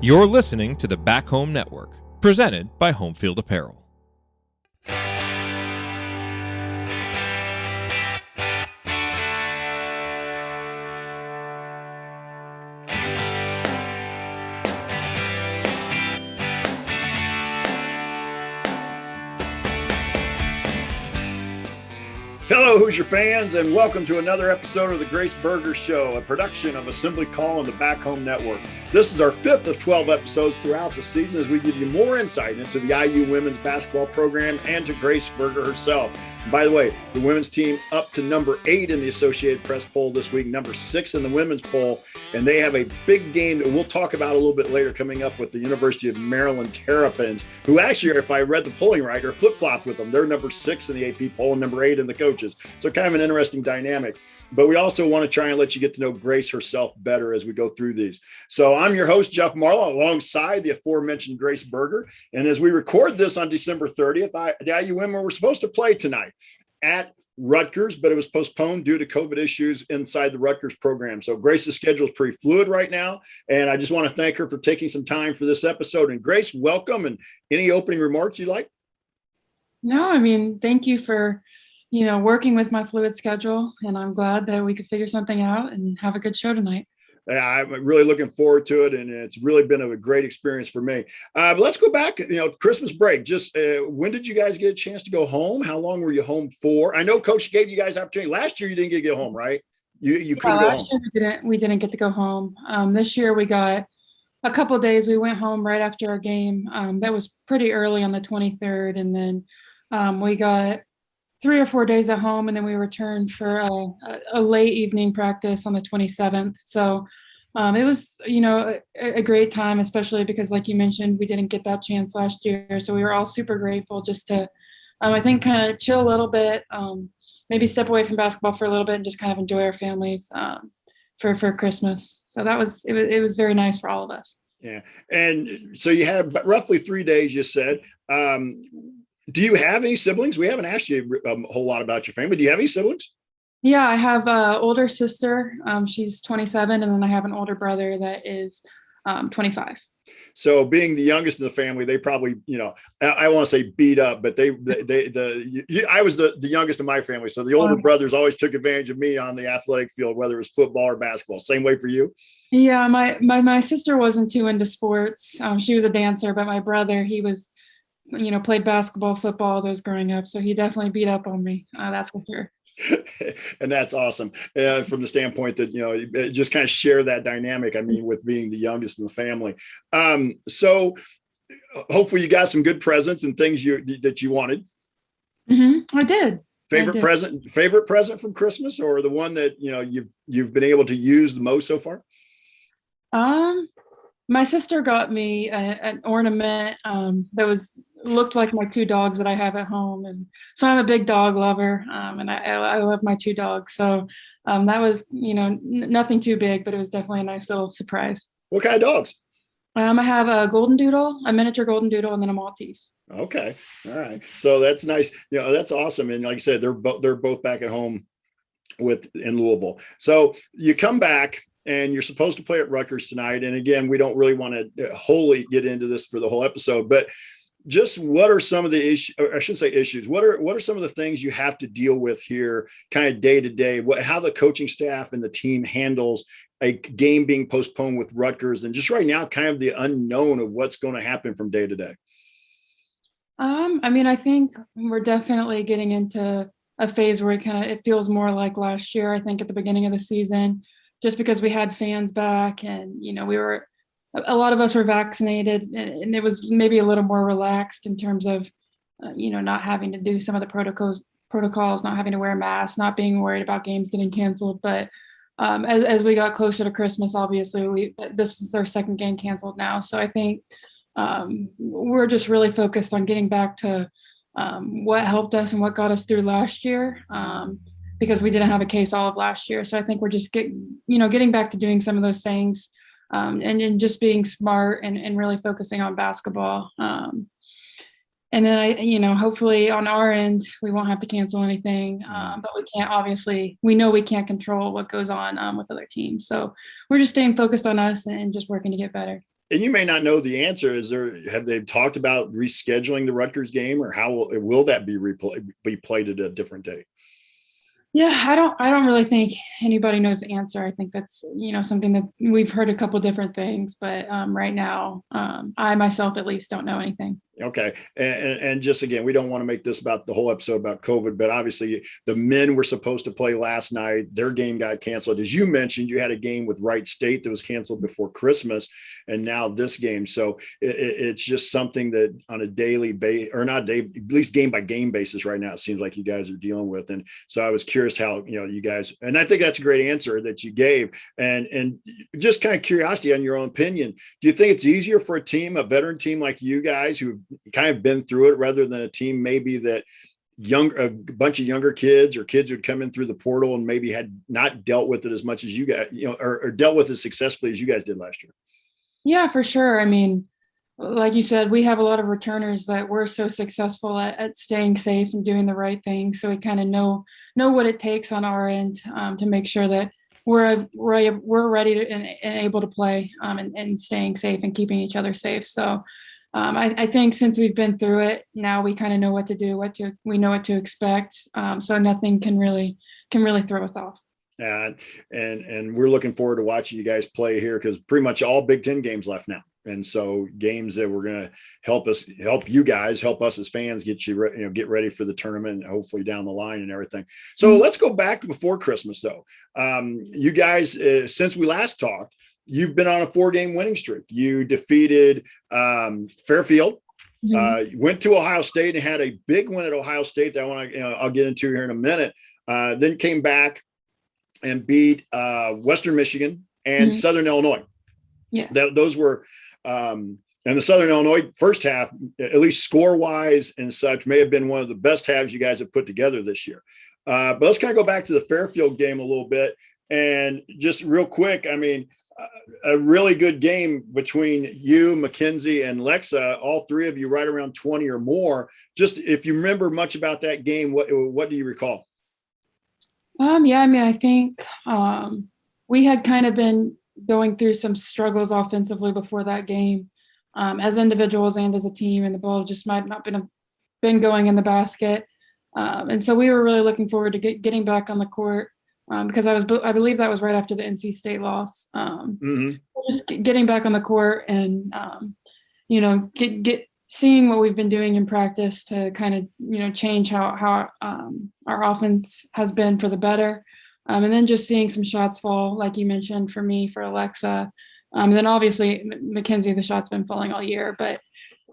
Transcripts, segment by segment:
You're listening to the Back Home Network, presented by Homefield Apparel. Hello, Hoosier fans, and welcome to another episode of the Grace Berger Show, a production of Assembly Call and the Back Home Network. This is our 5th of 12 episodes throughout the season as we give you more insight into the IU women's basketball program and to Grace Berger herself. And by the way, the women's team up to number 8 in the Associated Press poll this week, number 6 in the women's poll, and they have a big game that we'll talk about a little bit later coming up with the University of Maryland Terrapins, who actually, if I read the polling right, are flip-flopped with them. They're number 6 in the AP poll and number 8 in the coaches. So kind of an interesting dynamic. But we also want to try and let you get to know Grace herself better as we go through these. So I'm your host, Jeff Marlow, alongside the aforementioned Grace Berger. And as we record this on December 30th, the IU women were supposed to play tonight at Rutgers, but it was postponed due to COVID issues inside the Rutgers program. So Grace's schedule is pretty fluid right now. And I just want to thank her for taking some time for this episode. And Grace, welcome. And any opening remarks you'd like? No, thank you for working with my fluid schedule, and I'm glad that we could figure something out and have a good show tonight. Yeah, I'm really looking forward to it, and it's really been a great experience for me. But let's go back, Christmas break. Just when did you guys get a chance to go home? How long were you home for? I know Coach gave you guys opportunity. Last year you didn't get to go home, right? You couldn't go home. Last year we didn't get to go home. This year we got a couple of days. We went home right after our game. That was pretty early on the 23rd, and then we got 3 or 4 days at home, and then we returned for a late evening practice on the 27th. So it was, a great time, especially because, like you mentioned, we didn't get that chance last year. So we were all super grateful just to, I think, kind of chill a little bit, maybe step away from basketball for a little bit and just kind of enjoy our families for Christmas. So it was very nice for all of us. Yeah. And so you had roughly 3 days, you said. Do you have any siblings? We haven't asked you a whole lot about your family. Do you have any siblings? Yeah, I have an older sister. She's 27, and then I have an older brother that is 25. So being the youngest in the family, they probably, I want to say beat up, but I was the youngest in my family. So the older brothers always took advantage of me on the athletic field, whether it was football or basketball. Same way for you? Yeah, my sister wasn't too into sports. She was a dancer, but my brother, he was played basketball, football, those growing up. So he definitely beat up on me. That's for sure. And that's awesome. From the standpoint that, just kind of share that dynamic. With being the youngest in the family. So hopefully you got some good presents and things that you wanted. Mm-hmm. I did. Favorite present from Christmas, or the one that, you've been able to use the most so far? My sister got me an ornament that looked like my 2 dogs that I have at home, and so I'm a big dog lover, and I love my 2 dogs. So that was nothing too big, but it was definitely a nice little surprise. What kind of dogs? I have a golden doodle, a miniature golden doodle, and then a Maltese. Okay, all right. So that's nice. That's awesome. And like I said, they're both back at home in Louisville. So you come back. And you're supposed to play at Rutgers tonight. And again, we don't really want to wholly get into this for the whole episode, but just what are some of the issues, or I shouldn't say issues, what are some of the things you have to deal with here kind of day to day, how the coaching staff and the team handles a game being postponed with Rutgers, and just right now, kind of the unknown of what's going to happen from day to day? I think we're definitely getting into a phase where it feels more like last year. I think at the beginning of the season, just because we had fans back and, a lot of us were vaccinated, and it was maybe a little more relaxed in terms of, not having to do some of the protocols, not having to wear masks, not being worried about games getting canceled. But as we got closer to Christmas, obviously this is our second game canceled now. So I think we're just really focused on getting back to what helped us and what got us through last year. Because we didn't have a case all of last year. So I think we're just getting back to doing some of those things and just being smart and really focusing on basketball. And then hopefully on our end, we won't have to cancel anything, but we know we can't control what goes on with other teams. So we're just staying focused on us and just working to get better. And you may not know the answer. Have they talked about rescheduling the Rutgers game, or how will that be played at a different day? Yeah, I don't really think anybody knows the answer. I think that's, something that we've heard a couple different things, but right now, I myself at least don't know anything. Okay. And just again, we don't want to make this about the whole episode about COVID, but obviously the men were supposed to play last night. Their game got canceled. As you mentioned, you had a game with Wright State that was canceled before Christmas, and now this game. So it's just something that on a daily basis, or not day, at least game by game basis right now, it seems like you guys are dealing with. And so I was curious how, you guys, and I think that's a great answer that you gave. And just kind of curiosity on your own opinion. Do you think it's easier for a veteran team like you guys who've kind of been through it, rather than a team maybe that a bunch of younger kids or kids who'd come in through the portal and maybe had not dealt with it as much as you guys, or dealt with it successfully as you guys did last year? Yeah, for sure. I mean, like you said, we have a lot of returners that were so successful at staying safe and doing the right thing. So we kind of know what it takes on our end to make sure that we're ready to, and able to play and staying safe and keeping each other safe. So I think since we've been through it, now we kind of know what to do, we know what to expect. So nothing can really throw us off. And we're looking forward to watching you guys play here, because pretty much all Big Ten games left now. And so games that we're going to help us as fans get ready for the tournament, and hopefully down the line and everything. So let's go back before Christmas though. You guys, since we last talked, you've been on a 4-game winning streak. You defeated Fairfield, went to Ohio State and had a big win at Ohio State that I'll get into here in a minute. Then came back and beat Western Michigan and Southern Illinois. Yes. Those were and the Southern Illinois first half, at least score-wise and such, may have been one of the best halves you guys have put together this year. But let's kind of go back to the Fairfield game a little bit. And just real quick, I mean, a really good game between you, Mackenzie, and Lexa, all three of you right around 20 or more. Just if you remember much about that game, what do you recall? Yeah, I mean, I think we had kind of been going through some struggles offensively before that game, as individuals and as a team, and the ball just might not been going in the basket. And so we were really looking forward to getting back on the court, because I believe that was right after the NC State loss. Just getting back on the court and seeing what we've been doing in practice to kind of change how our offense has been for the better. And then just seeing some shots fall, like you mentioned, for me, for Alexa. And then obviously, Mackenzie, the shot's been falling all year. But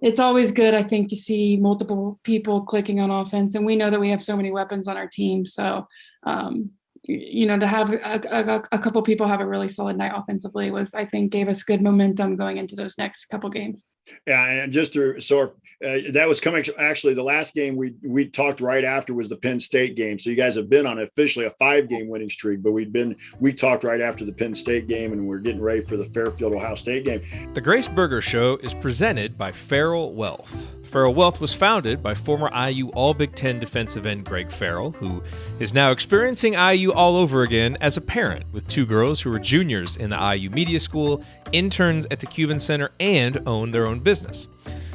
it's always good, I think, to see multiple people clicking on offense. And we know that we have so many weapons on our team. So, to have a couple people have a really solid night offensively I think, gave us good momentum going into those next couple games. Yeah, and that was coming. Actually, the last game we talked right after was the Penn State game. So you guys have been on officially a 5-game winning streak, but we talked right after the Penn State game, and we're getting ready for the Fairfield Ohio State game. The Grace Berger Show is presented by Farrall Wealth. Farrall Wealth was founded by former IU All-Big Ten defensive end Greg Farrall, who is now experiencing IU all over again as a parent with 2 girls who are juniors in the IU Media School, interns at the Cuban Center, and own their own business.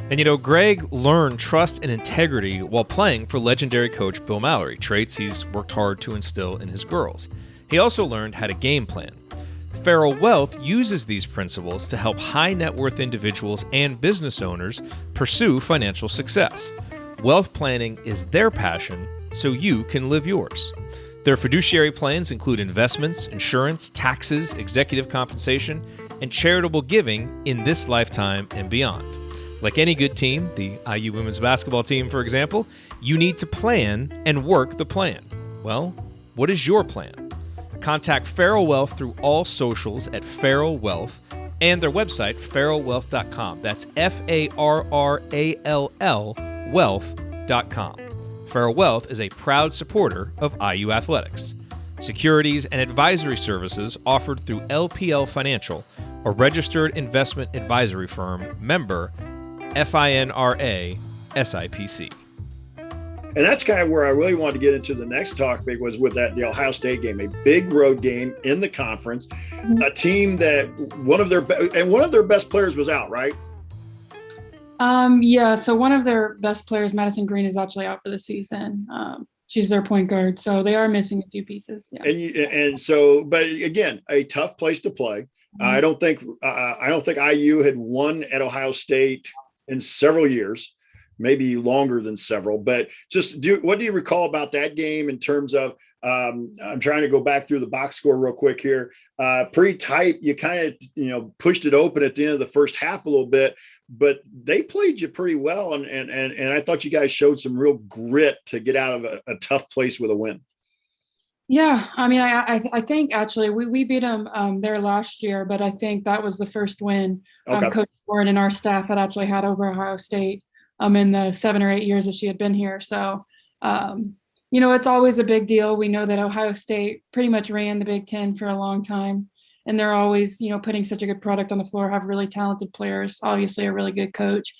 And Greg learned trust and integrity while playing for legendary coach Bill Mallory, traits he's worked hard to instill in his girls. He also learned how to game plan. Farrall Wealth uses these principles to help high net worth individuals and business owners pursue financial success. Wealth planning is their passion, so you can live yours. Their fiduciary plans include investments, insurance, taxes, executive compensation, and charitable giving in this lifetime and beyond. Like any good team, the IU women's basketball team, for example, you need to plan and work the plan. Well, what is your plan? Contact Farrall Wealth through all socials at Farrall Wealth and their website, farrallwealth.com. That's FARRALL wealth.com. Farrall Wealth is a proud supporter of IU athletics. Securities and advisory services offered through LPL Financial, a registered investment advisory firm, member FINRA SIPC. And that's kind of where I really wanted to get into the next topic, was with the Ohio State game, a big road game in the conference, a team that one of their best players was out, right? Yeah. So one of their best players, Madison Green, is actually out for the season. She's their point guard, so they are missing a few pieces. Yeah. But again, a tough place to play. I don't think IU had won at Ohio State in several years, maybe longer than several. But what do you recall about that game in terms of? I'm trying to go back through the box score real quick here. Pretty tight. You kind of pushed it open at the end of the first half a little bit, but they played you pretty well, and I thought you guys showed some real grit to get out of a tough place with a win. Yeah, I mean, I think actually we beat them there last year, but I think that was the first win Coach Warren and our staff had actually had over Ohio State in the 7 or 8 years that she had been here. So, it's always a big deal. We know that Ohio State pretty much ran the Big Ten for a long time, and they're always, putting such a good product on the floor, have really talented players, obviously a really good coach.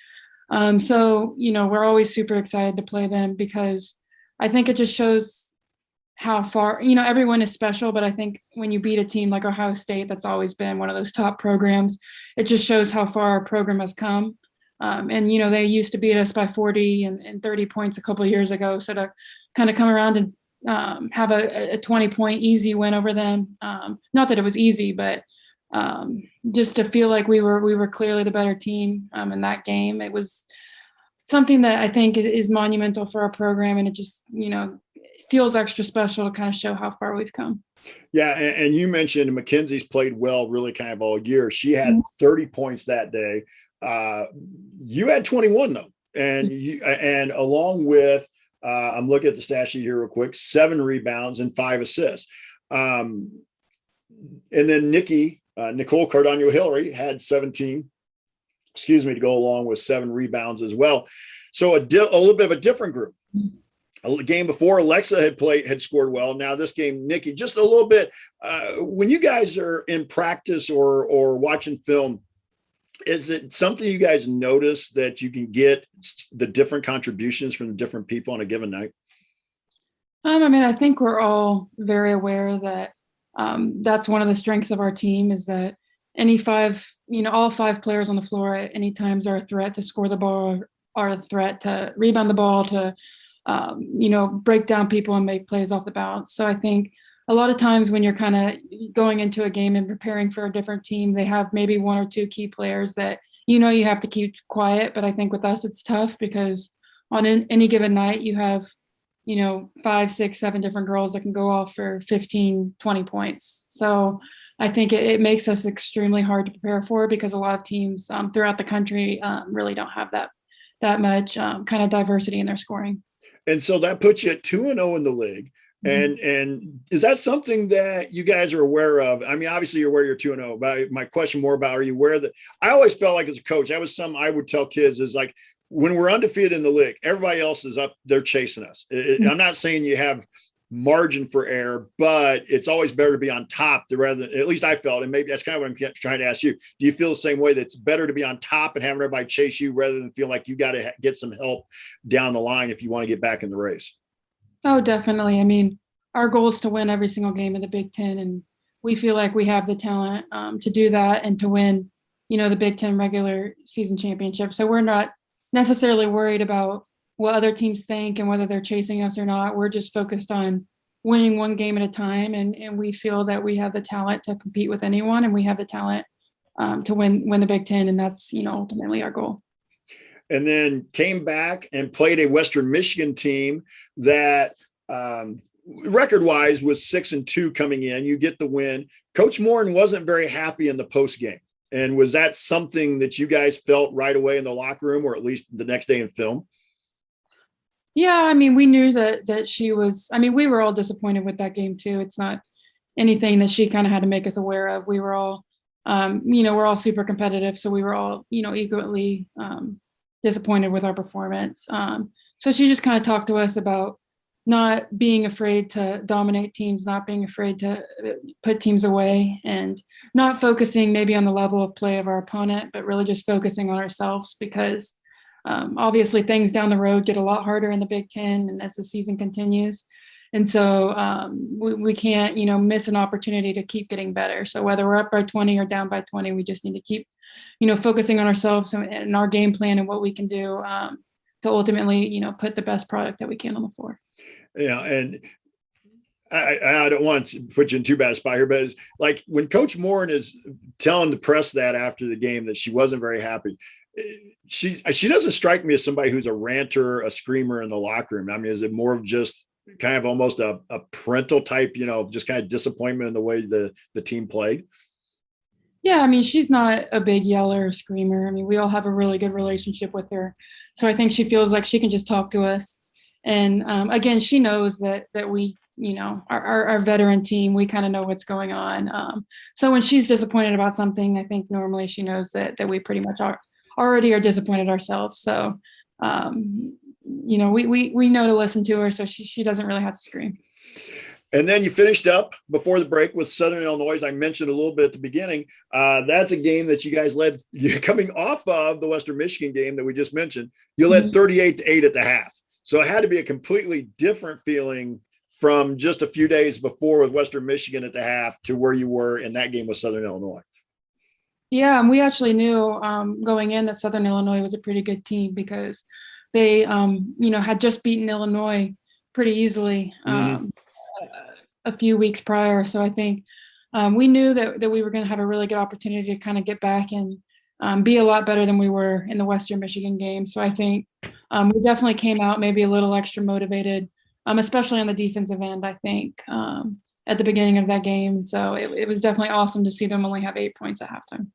So, we're always super excited to play them because I think it just shows how far, everyone is special, but I think when you beat a team like Ohio State, that's always been one of those top programs, it just shows how far our program has come. And they used to beat us by 40 and 30 points a couple of years ago. So to kind of come around and have a 20-point easy win over them, not that it was easy, but just to feel like we were clearly the better team in that game. It was something that I think is monumental for our program, and it just feels extra special to kind of show how far we've come. Yeah, and you mentioned Mackenzie's played well really kind of all year. She had 30 points that day. You had 21 though, and along with I'm looking at the stat sheet here real quick, 7 rebounds and 5 assists. And then Nicole Cardano-Hillary had 17, to go along with 7 rebounds as well. So a little bit of a different group. A game before, Alexa had scored well. Now this game, Nikki, just a little bit. When you guys are in practice or watching film, is it something you guys notice that you can get the different contributions from the different people on a given night? I think we're all very aware that that's one of the strengths of our team, is that all 5 players on the floor at any times are a threat to score the ball, are a threat to rebound the ball, to break down people and make plays off the bounce. So I think a lot of times when you're kind of going into a game and preparing for a different team, they have maybe 1 or 2 key players that, you have to keep quiet. But I think with us, it's tough because on any given night, you have, 5, 6, 7 different girls that can go off for 15, 20 points. So I think it makes us extremely hard to prepare for, because a lot of teams throughout the country really don't have that much kind of diversity in their scoring. And so that puts you at 2-0 in the league. And is that something that you guys are aware of? I mean, obviously you're aware you're 2-0, but my question more about, are you aware that I always felt like as a coach, that was something I would tell kids, is like, when we're undefeated in the league, everybody else is up, they're chasing us. I'm not saying you have margin for error, but it's always better to be on top rather than, at least I felt, and maybe that's kind of what I'm trying to ask you. Do you feel the same way, that it's better to be on top and having everybody chase you rather than feel like you got to get some help down the line if you want to get back in the race? Oh, definitely. I mean, our goal is to win every single game in the Big Ten, and we feel like we have the talent to do that and to win, the Big Ten regular season championship. So we're not necessarily worried about what other teams think and whether they're chasing us or not. We're just focused on winning one game at a time, and we feel that we have the talent to compete with anyone, and we have the talent to win the Big Ten, and that's ultimately our goal. And then came back and played a Western Michigan team that record-wise was 6-2 coming in. You get the win. Coach Morin wasn't very happy in the post game. And was that something that you guys felt right away in the locker room, or at least the next day in film? Yeah, I mean, we knew that she was. I mean, we were all disappointed with that game too. It's not anything that she kind of had to make us aware of. We were all, we're all super competitive, so we were all, equally disappointed with our performance. So she just kind of talked to us about not being afraid to dominate teams, not being afraid to put teams away, and not focusing maybe on the level of play of our opponent, but really just focusing on ourselves, because Obviously, things down the road get a lot harder in the Big Ten, and as the season continues. And so we can't, miss an opportunity to keep getting better. So whether we're up by 20 or down by 20, we just need to keep, focusing on ourselves and our game plan and what we can do to ultimately, put the best product that we can on the floor. Yeah, and I don't want to put you in too bad a spot here, but it's like when Coach Morin is telling the press that after the game that she wasn't very happy, she doesn't strike me as somebody who's a ranter, a screamer in the locker room. I mean, is it more of just kind of almost a parental type, just kind of disappointment in the way the team played? Yeah, I mean, she's not a big yeller or screamer. I mean, we all have a really good relationship with her. So I think she feels like she can just talk to us. And again, she knows that we, our veteran team, we kind of know what's going on. So when she's disappointed about something, I think normally she knows that we pretty much already are disappointed ourselves. So, we know to listen to her, so she doesn't really have to scream. And then you finished up before the break with Southern Illinois, as I mentioned a little bit at the beginning. That's a game that you guys led. You're coming off of the Western Michigan game that we just mentioned. You led 38-8 at the half. So it had to be a completely different feeling from just a few days before with Western Michigan at the half to where you were in that game with Southern Illinois. Yeah, and we actually knew going in that Southern Illinois was a pretty good team because they, had just beaten Illinois pretty easily a few weeks prior. So I think we knew that we were going to have a really good opportunity to kind of get back and be a lot better than we were in the Western Michigan game. So I think we definitely came out maybe a little extra motivated, especially on the defensive end, I think, at the beginning of that game. So it was definitely awesome to see them only have 8 points at halftime.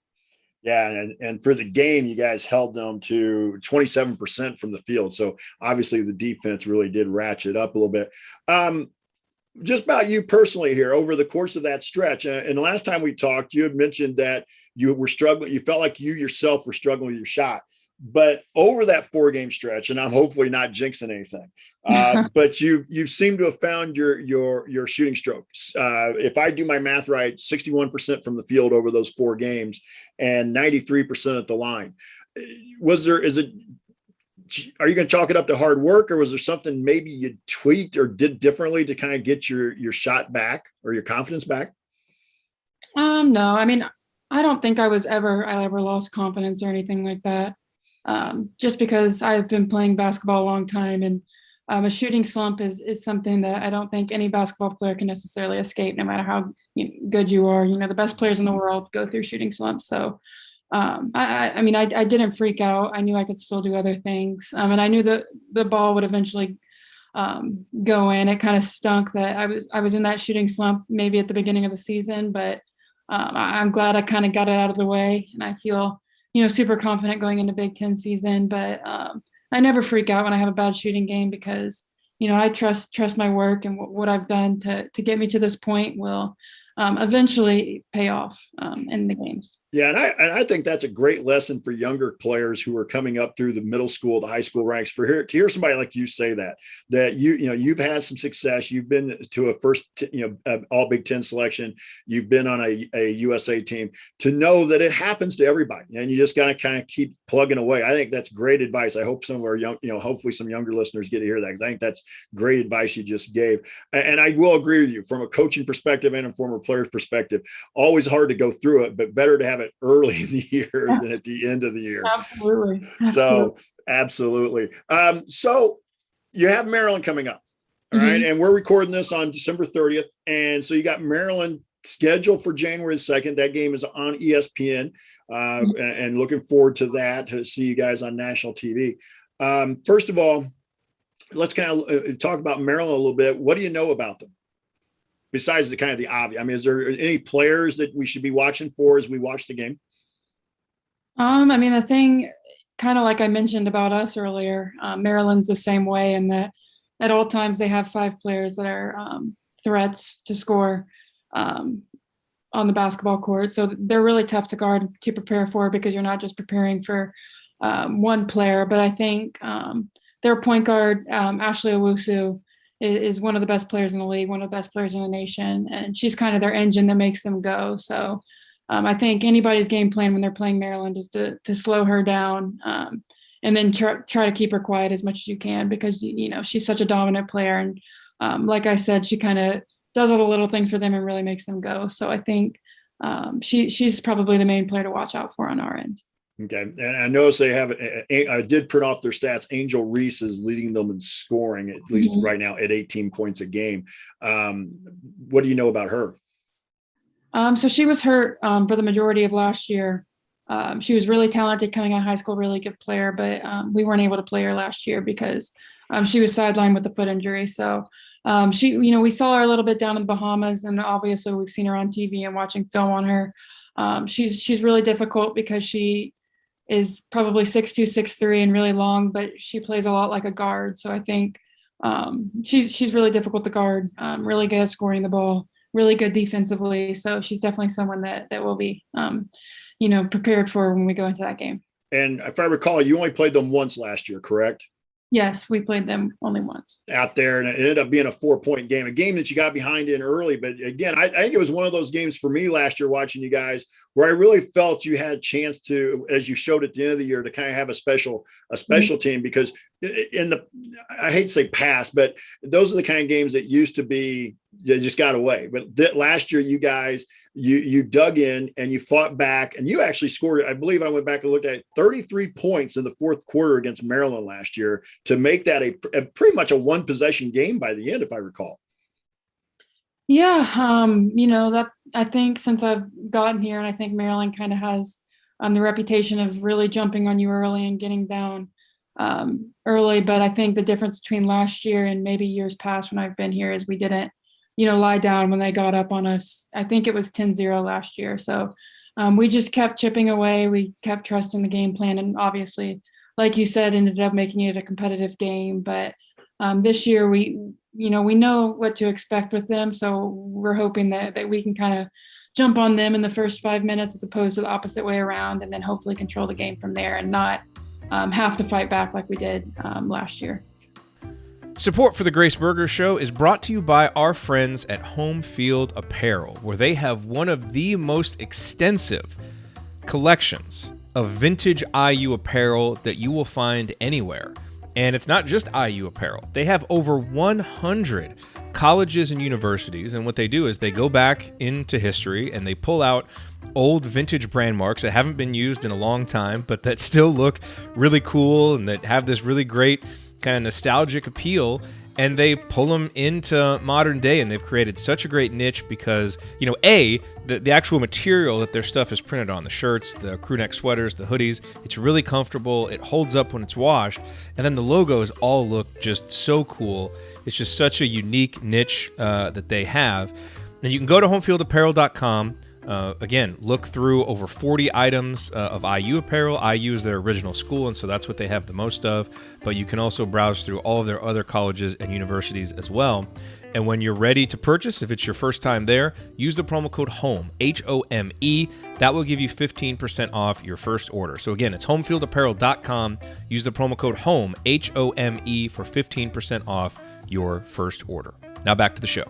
Yeah, and for the game, you guys held them to 27% from the field. So obviously the defense really did ratchet up a little bit. Just about you personally here over the course of that stretch. And the last time we talked, you had mentioned that you were struggling. You felt like you yourself were struggling with your shot. But over that 4-game stretch, and I'm hopefully not jinxing anything, but you seem to have found your shooting strokes. If I do my math right, 61% from the field over those 4 games and 93% at the line. Are you going to chalk it up to hard work, or was there something maybe you tweaked or did differently to kind of get your shot back or your confidence back? No, I mean, I don't think I ever lost confidence or anything like that. Just because I've been playing basketball a long time, and a shooting slump is something that I don't think any basketball player can necessarily escape, no matter how good you are. The best players in the world go through shooting slumps. So I didn't freak out. I knew I could still do other things. And I knew that the ball would eventually go in. It kind of stunk that I was in that shooting slump maybe at the beginning of the season, but I'm glad I kind of got it out of the way, and I feel super confident going into Big Ten season. But I never freak out when I have a bad shooting game because I trust my work, and what I've done to get me to this point will eventually pay off in the games. Yeah, and I think that's a great lesson for younger players who are coming up through the middle school, the high school ranks. To hear somebody like you say that you've had some success, you've been to a first all Big Ten selection, you've been on a USA team, to know that it happens to everybody, and you just got to kind of keep plugging away. I think that's great advice. I hope some of our hopefully some younger listeners get to hear that, because I think that's great advice you just gave. And I will agree with you from a coaching perspective and a former player's perspective. Always hard to go through it, but better to have it early in the year than at the end of the year. Absolutely. So absolutely. So you have Maryland coming up. All right. And we're recording this on December 30th. And so you got Maryland scheduled for January 2nd. That game is on ESPN. And looking forward to that, to see you guys on national TV. First of all, let's kind of talk about Maryland a little bit. What do you know about them? Besides the kind of the obvious, I mean, is there any players that we should be watching for as we watch the game? The thing, kind of like I mentioned about us earlier, Maryland's the same way in that at all times they have 5 players that are threats to score on the basketball court. So they're really tough to guard, to prepare for, because you're not just preparing for one player. But I think their point guard, Ashley Owusu, is one of the best players in the league, one of the best players in the nation. And she's kind of their engine that makes them go. So I think anybody's game plan when they're playing Maryland is to slow her down and then try to keep her quiet as much as you can, because, she's such a dominant player. And like I said, she kind of does all the little things for them and really makes them go. So I think she's probably the main player to watch out for on our end. Okay. And I noticed they have, I did print off their stats. Angel Reese is leading them in scoring, at least right now, at 18 points a game. What do you know about her? So she was hurt for the majority of last year. She was really talented coming out of high school, really good player, but we weren't able to play her last year because she was sidelined with a foot injury. So we saw her a little bit down in the Bahamas, and obviously we've seen her on TV and watching film on her. She's really difficult because she is probably 6'2", 6'3", and really long, but she plays a lot like a guard. So I think she's really difficult to guard, really good at scoring the ball, really good defensively. So she's definitely someone that will be, prepared for when we go into that game. And if I recall, you only played them once last year, correct? Yes, we played them only once out there, and it ended up being a 4-point game, a game that you got behind in early. But again, I think it was one of those games for me last year watching you guys where I really felt you had a chance to, as you showed at the end of the year, to kind of have a special team, because I hate to say past, but those are the kind of games that used to be, they just got away. But last year, you guys, you dug in and you fought back, and you actually scored, I believe I went back and looked at it, 33 points in the fourth quarter against Maryland last year to make that a pretty much a one possession game by the end, if I recall. Yeah. That I think since I've gotten here, and I think Maryland kind of has the reputation of really jumping on you early and getting down early. But I think the difference between last year and maybe years past when I've been here is we didn't, lie down when they got up on us. I think it was 10-0 last year. So we just kept chipping away. We kept trusting the game plan. And obviously, like you said, ended up making it a competitive game. But this year we know what to expect with them. So we're hoping that we can kind of jump on them in the first 5 minutes as opposed to the opposite way around, and then hopefully control the game from there and not have to fight back like we did last year. Support for the Grace Berger Show is brought to you by our friends at Home Field Apparel, where they have one of the most extensive collections of vintage IU apparel that you will find anywhere. And it's not just IU apparel. They have over 100 colleges and universities, and what they do is they go back into history and they pull out old vintage brand marks that haven't been used in a long time, but that still look really cool and that have this really great kind of nostalgic appeal, and they pull them into modern day, and they've created such a great niche because, the actual material that their stuff is printed on, the shirts, the crew neck sweaters, the hoodies, it's really comfortable, it holds up when it's washed, and then the logos all look just so cool. It's just such a unique niche that they have. And you can go to homefieldapparel.com. Again, look through over 40 items of IU apparel. IU is their original school, and so that's what they have the most of. But you can also browse through all of their other colleges and universities as well. And when you're ready to purchase, if it's your first time there, use the promo code HOME, HOME. That will give you 15% off your first order. So again, it's homefieldapparel.com. Use the promo code HOME, HOME, for 15% off your first order. Now back to the show.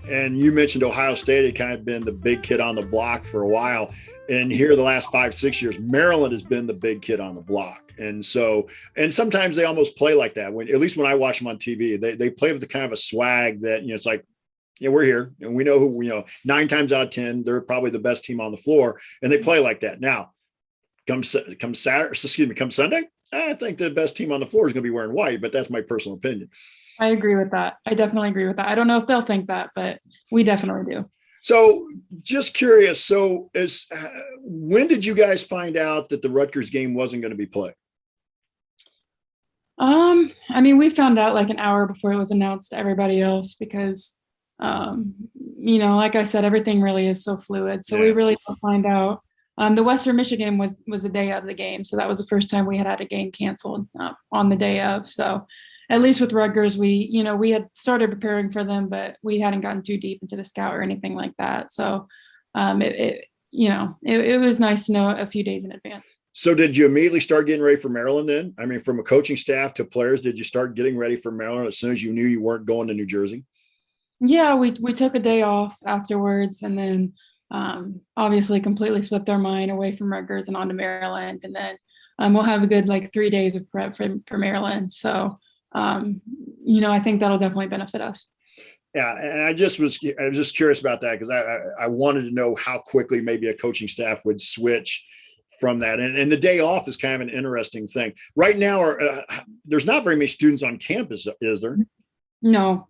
And you mentioned Ohio State had kind of been the big kid on the block for a while. And here the last 5-6 years, Maryland has been the big kid on the block. And sometimes they almost play like that. At least when I watch them on TV, they play with the kind of a swag that, it's like, we're here and we know who, 9 times out of 10, they're probably the best team on the floor, and they play like that. Now, come Sunday, I think the best team on the floor is going to be wearing white, but that's my personal opinion. I agree with that. I definitely agree with that. I don't know if they'll think that, but we definitely do. So just curious. So when did you guys find out that the Rutgers game wasn't going to be played? We found out like an hour before it was announced to everybody else because, like I said, everything really is so fluid. So we really don't find out. The Western Michigan was the day of the game. So that was the first time we had a game canceled on the day of. So at least with Rutgers, we had started preparing for them, but we hadn't gotten too deep into the scout or anything like that. So it was nice to know a few days in advance. So did you immediately start getting ready for Maryland then? I mean, from a coaching staff to players, did you start getting ready for Maryland as soon as you knew you weren't going to New Jersey? Yeah, we took a day off afterwards, and then obviously completely flipped our mind away from Rutgers and on to Maryland. And then we'll have a good like 3 days of prep for Maryland. So, I think that'll definitely benefit us. Yeah, and I was just curious about that because I wanted to know how quickly maybe a coaching staff would switch from that. And the day off is kind of an interesting thing. Right now, there's not very many students on campus, is there? No,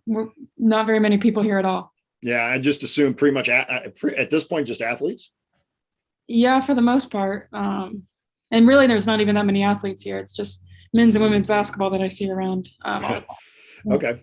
not very many people here at all. Yeah, I just assume pretty much at this point, just athletes. Yeah, for the most part. And really, there's not even that many athletes here. It's just men's and women's basketball that I see around. Okay.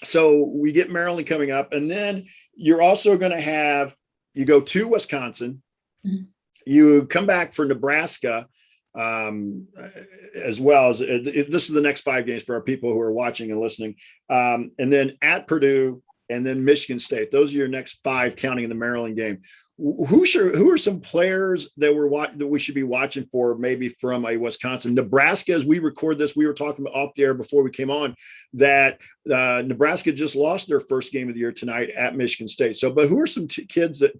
So we get Maryland coming up, and then you're also going to you go to Wisconsin. Mm-hmm. You come back for Nebraska as well. As this is the next 5 games for our people who are watching and listening. And then at Purdue and then Michigan State. Those are your next 5, counting in the Maryland game. Who are some players that we should be watching for, maybe from a Wisconsin? Nebraska, as we record this, we were talking off the air before we came on that Nebraska just lost their first game of the year tonight at Michigan State. So, but who are some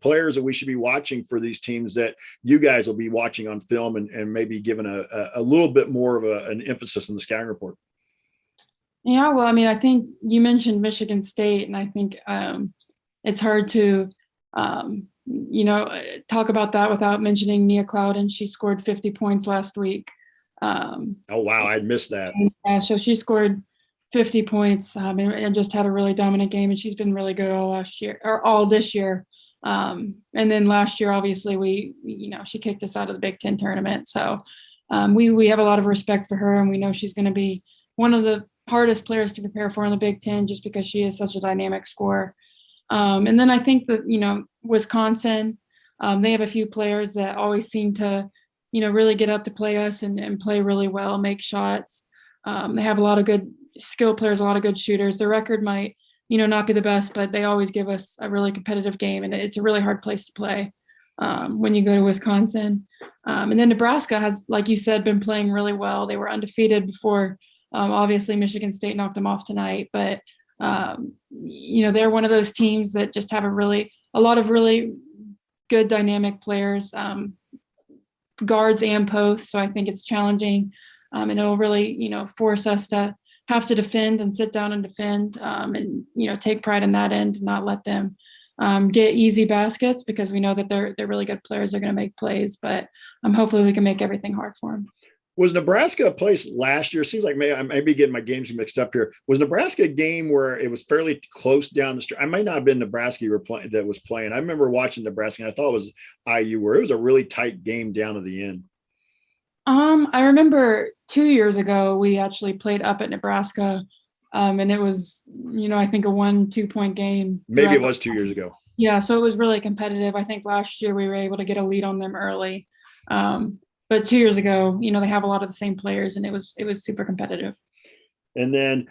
players that we should be watching for these teams that you guys will be watching on film and maybe giving a little bit more of an emphasis in the scouting report? Yeah, well, I mean, I think you mentioned Michigan State, and I think it's hard to talk about that without mentioning Nia Clouden. She scored 50 points last week. Oh, wow. I'd missed that. Yeah, so she scored 50 points and just had a really dominant game. And she's been really good all this year. And then last year, obviously, she kicked us out of the Big Ten tournament. So we have a lot of respect for her, and we know she's going to be one of the hardest players to prepare for in the Big Ten just because she is such a dynamic scorer. And then I think that, Wisconsin, they have a few players that always seem to, really get up to play us and play really well, make shots. They have a lot of good skill players, a lot of good shooters. Their record might, not be the best, but they always give us a really competitive game. And it's a really hard place to play when you go to Wisconsin. And then Nebraska has, like you said, been playing really well. They were undefeated before. Obviously, Michigan State knocked them off tonight, but they're one of those teams that just have a lot of really good dynamic players, guards and posts. So I think it's challenging, and it'll really, force us to have to defend and sit down and defend, and take pride in that end and not let them get easy baskets, because we know that they're really good players. They're going to make plays, but hopefully we can make everything hard for them. Was Nebraska a place last year? Seems like I may be getting my games mixed up here. Was Nebraska a game where it was fairly close down the street? I might not have been Nebraska that was playing. I remember watching Nebraska, and I thought it was IU, where it was a really tight game down to the end. I remember 2 years ago, we actually played up at Nebraska, and it was, I think a 1-2 point game. Maybe it was 2 years ago. Yeah, so it was really competitive. I think last year we were able to get a lead on them early. But 2 years ago, they have a lot of the same players, and it was super competitive. And then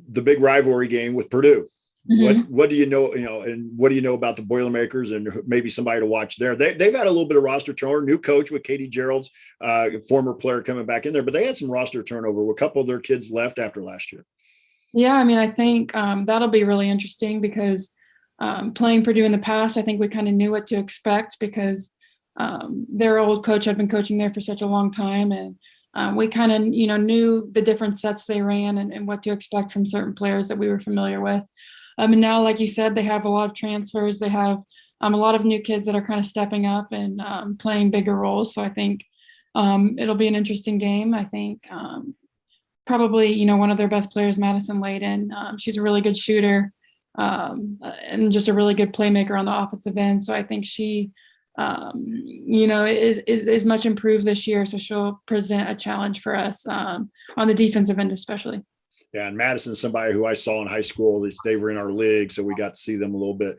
the big rivalry game with Purdue. Mm-hmm. What do you know? And what do you know about the Boilermakers and maybe somebody to watch there? They've had a little bit of roster turnover. New coach with Katie Gerald's former player coming back in there, but they had some roster turnover. A couple of their kids left after last year. Yeah, I mean, I think that'll be really interesting because playing Purdue in the past, I think we kind of knew what to expect because their old coach had been coaching there for such a long time, and we kind of knew the different sets they ran and what to expect from certain players that we were familiar with. And now, like you said, they have a lot of transfers. They have a lot of new kids that are kind of stepping up and playing bigger roles. So I think it'll be an interesting game. I think probably one of their best players, Madison Layden. She's a really good shooter and just a really good playmaker on the offensive end. So I think she is much improved this year. So she'll present a challenge for us on the defensive end, especially. Yeah. And Madison's somebody who I saw in high school. They were in our league, so we got to see them a little bit.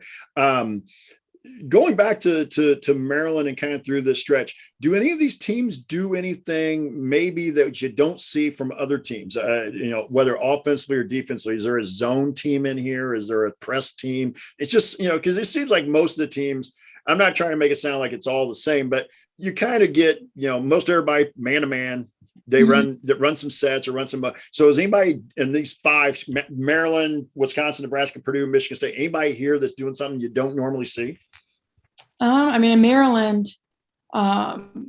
Going back to Maryland and kind of through this stretch, do any of these teams do anything maybe that you don't see from other teams, whether offensively or defensively? Is there a zone team in here? Is there a press team? It's just, because it seems like most of the teams, I'm not trying to make it sound like it's all the same, but you kind of get, most everybody man to man. They run some sets or run some. So is anybody in these 5, Maryland, Wisconsin, Nebraska, Purdue, Michigan State, anybody here that's doing something you don't normally see? I mean, in Maryland,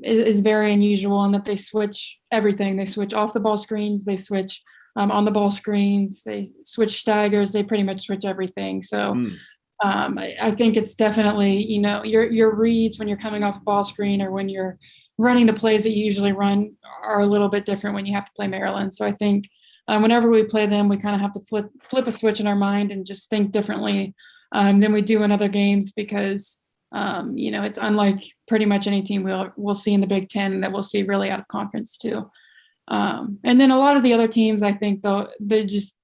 is very unusual, in that they switch everything. They switch off the ball screens, they switch on the ball screens, they switch staggers, they pretty much switch everything. So I think it's definitely, your reads when you're coming off a ball screen or when you're running the plays that you usually run are a little bit different when you have to play Maryland. So I think whenever we play them, we kind of have to flip a switch in our mind and just think differently than we do in other games, because it's unlike pretty much any team we'll see in the Big Ten that we'll see really out of conference too. And then a lot of the other teams, I think they just,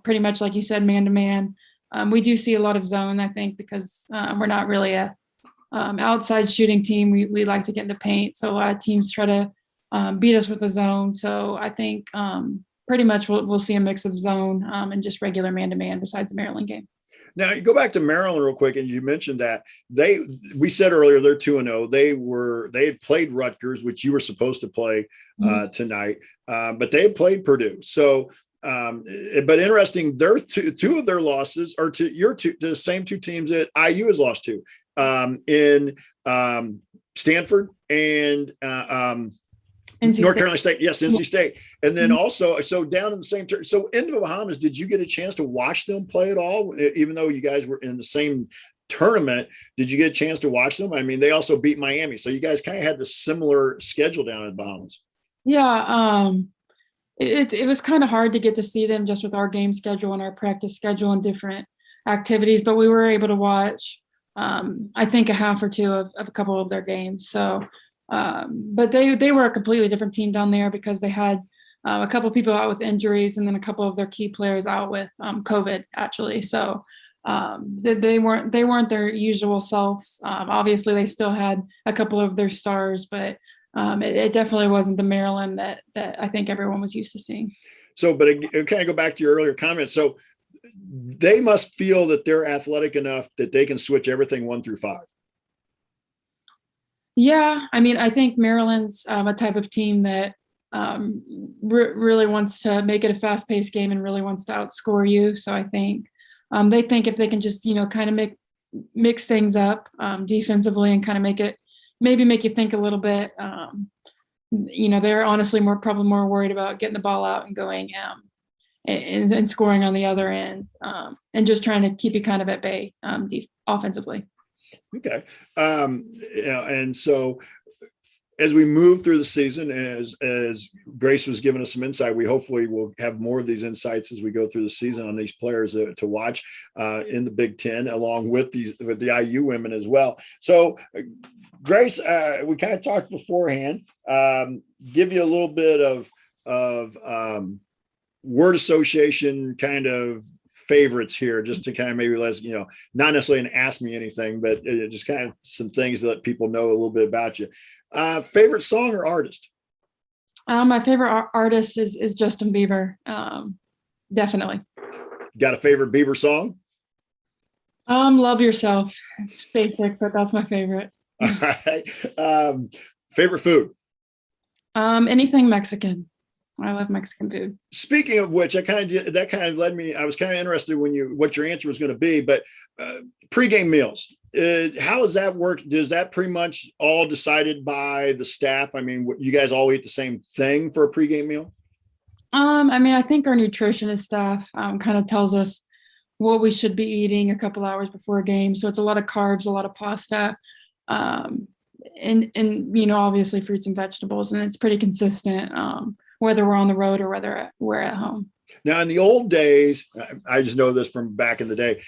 pretty much like you said, man to man. We do see a lot of zone, I think, because we're not really a outside shooting team. We like to get into paint. So a lot of teams try to beat us with the zone. So I think pretty much we'll see a mix of zone and just regular man to man besides the Maryland game. Now you go back to Maryland real quick, and you mentioned that we said earlier they're 2-0. They had played Rutgers, which you were supposed to play tonight, but they had played Purdue. So, but interesting, two of their losses are to the same two teams that IU has lost to in Stanford and North Carolina State. Yes, NC State. And then also, so down in the same turn. So in the Bahamas, did you get a chance to watch them play at all? Even though you guys were in the same tournament, did you get a chance to watch them? I mean, they also beat Miami. So you guys kind of had the similar schedule down in the Bahamas. Yeah. It was kind of hard to get to see them just with our game schedule and our practice schedule and different activities, but we were able to watch, I think, a half or two of a couple of their games. So, but they were a completely different team down there because they had a couple of people out with injuries and then a couple of their key players out with COVID, actually. So they weren't their usual selves. Obviously, they still had a couple of their stars, but it definitely wasn't the Maryland that I think everyone was used to seeing. So, but it kind of go back to your earlier comments. So they must feel that they're athletic enough that they can switch everything 1 through 5. Yeah, I mean, I think Maryland's a type of team that really wants to make it a fast-paced game and really wants to outscore you. So I think they think if they can just, kind of mix things up defensively and kind of make you think a little bit. They're honestly probably more worried about getting the ball out and going and scoring on the other end and just trying to keep you kind of at bay offensively. Okay. And so as we move through the season, as Grace was giving us some insight, we hopefully will have more of these insights as we go through the season on these players to watch in the Big Ten, along with the IU women as well. So Grace, we kind of talked beforehand, give you a little bit of word association kind of favorites here, just to kind of maybe not necessarily an ask me anything, but just kind of some things to let people know a little bit about you. Favorite song or artist? My favorite artist is Justin Bieber. Definitely. Got a favorite Bieber song? Love Yourself. It's basic, but that's my favorite. All right. Favorite food? Anything Mexican. I love Mexican food. Speaking of which, that kind of led me. I was kind of interested what your answer was going to be, but pregame meals. How does that work? Does that pretty much all decided by the staff? I mean, you guys all eat the same thing for a pregame meal? I mean, I think our nutritionist staff kind of tells us what we should be eating a couple hours before a game. So it's a lot of carbs, a lot of pasta, and obviously fruits and vegetables, and it's pretty consistent. Whether we're on the road or whether we're at home. Now, in the old days, I just know this from back in the day,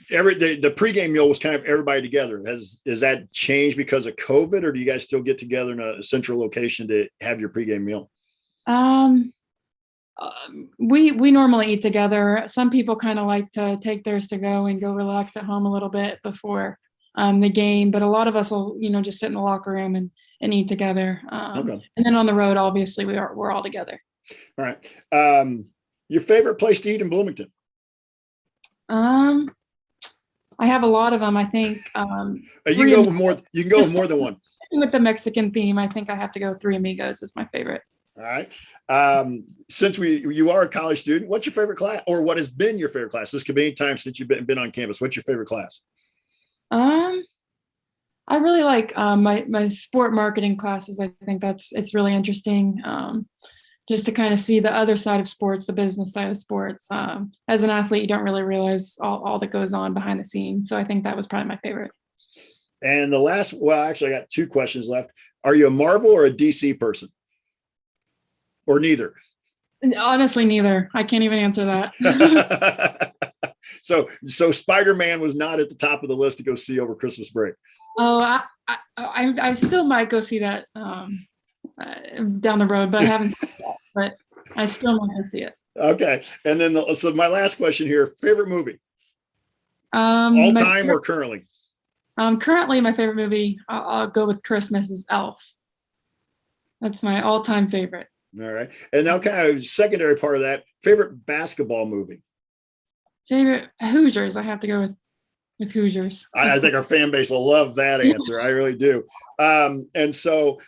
the pregame meal was kind of everybody together. Has that changed because of COVID, or do you guys still get together in a central location to have your pregame meal? We normally eat together. Some people kind of like to take theirs to go and go relax at home a little bit before the game, but a lot of us will, just sit in the locker room and eat together. Okay. And then on the road, obviously we're all together. All right. Your favorite place to eat in Bloomington? I have a lot of them. I think. You can go with more. You can go with more than one. With the Mexican theme, I think I have to go Three Amigos is my favorite. All right. Since you are a college student, what's your favorite class, or what has been your favorite class? This could be any time since you've been on campus. What's your favorite class? I really like my sport marketing classes. I think it's really interesting, just to kind of see the other side of sports, the business side of sports. As an athlete, you don't really realize all that goes on behind the scenes. So I think that was probably my favorite. And the last, well, actually, I got 2 questions left. Are you a Marvel or a DC person? Or neither? Honestly, neither. I can't even answer that. So Spider-Man was not at the top of the list to go see over Christmas break. Oh, I still might go see that down the road, but I haven't seen that. But I still want to see it. Okay. And then, so my last question here, favorite movie? All time or currently? Currently, my favorite movie, I'll go with Christmas, is Elf. That's my all-time favorite. All right. And now kind of secondary part of that, favorite basketball movie? Favorite Hoosiers. I have to go with Hoosiers. I think our fan base will love that answer. I really do. And so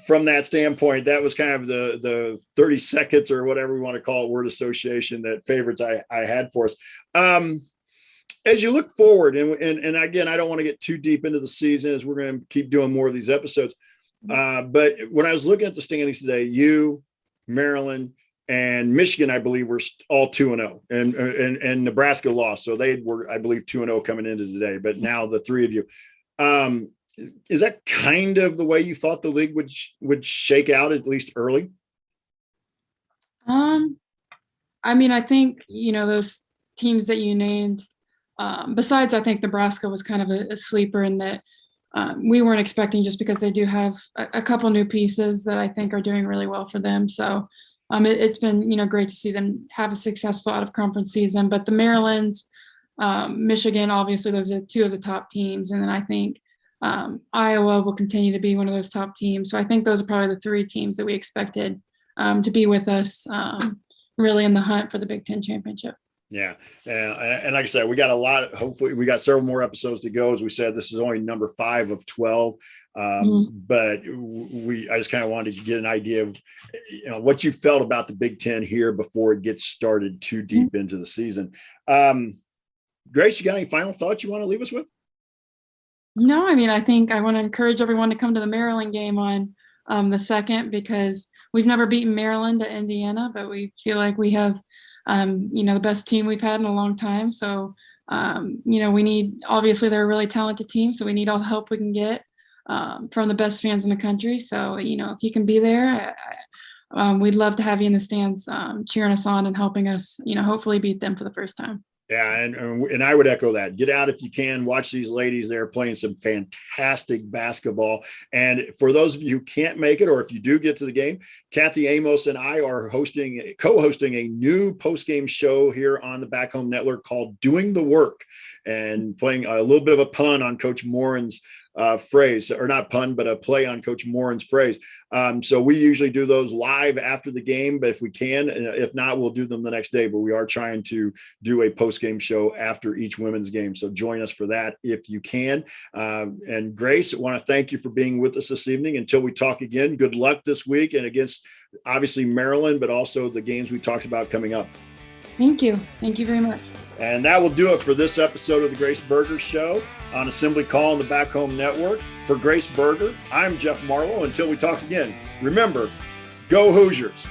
from that standpoint, that was kind of the 30 seconds or whatever we want to call it, word association, that favorites I had for us. As you look forward, and again, I don't want to get too deep into the season as we're going to keep doing more of these episodes. But when I was looking at the standings today, you, Maryland, and Michigan, I believe, were all 2-0, and Nebraska lost. So they were, I believe, 2-0 coming into today. But now the 3 of you, is that kind of the way you thought the league would shake out, at least early? I mean, I think, those teams that you named, besides, I think Nebraska was kind of a sleeper in that we weren't expecting, just because they do have a couple new pieces that I think are doing really well for them. So it's been, great to see them have a successful out of conference season. But the Marylands, Michigan, obviously those are 2 of the top teams. And then I think Iowa will continue to be one of those top teams. So I think those are probably the 3 teams that we expected to be with us really in the hunt for the Big Ten championship. Yeah. And like I said, we got hopefully we got several more episodes to go. As we said, this is only number 5 of 12. But I just kind of wanted to get an idea of, what you felt about the Big Ten here before it gets started too deep into the season. Grace, you got any final thoughts you want to leave us with? No, I mean, I think I want to encourage everyone to come to the Maryland game on the 2nd, because we've never beaten Maryland at Indiana, but we feel like we have the best team we've had in a long time. So, we need, obviously they're a really talented team, so we need all the help we can get from the best fans in the country. So, if you can be there, we'd love to have you in the stands cheering us on and helping us, hopefully beat them for the first time. Yeah, and I would echo that. Get out if you can. Watch these ladies. They're playing some fantastic basketball. And for those of you who can't make it, or if you do get to the game, Kathy Amos and I are co-hosting a new post-game show here on the Back Home Network called Doing the Work, and playing a little bit of a pun on Coach Morin's phrase, or not pun, but a play on Coach Morin's phrase. So we usually do those live after the game, but if we can, if not, we'll do them the next day. But we are trying to do a post-game show after each women's game. So join us for that if you can. And Grace, I want to thank you for being with us this evening. Until we talk again, good luck this week, and against obviously Maryland, but also the games we talked about coming up. Thank you. Thank you very much. And that will do it for this episode of the Grace Berger Show on Assembly Call on the Back Home Network. For Grace Berger, I'm Jeff Marlow. Until we talk again, remember, go Hoosiers.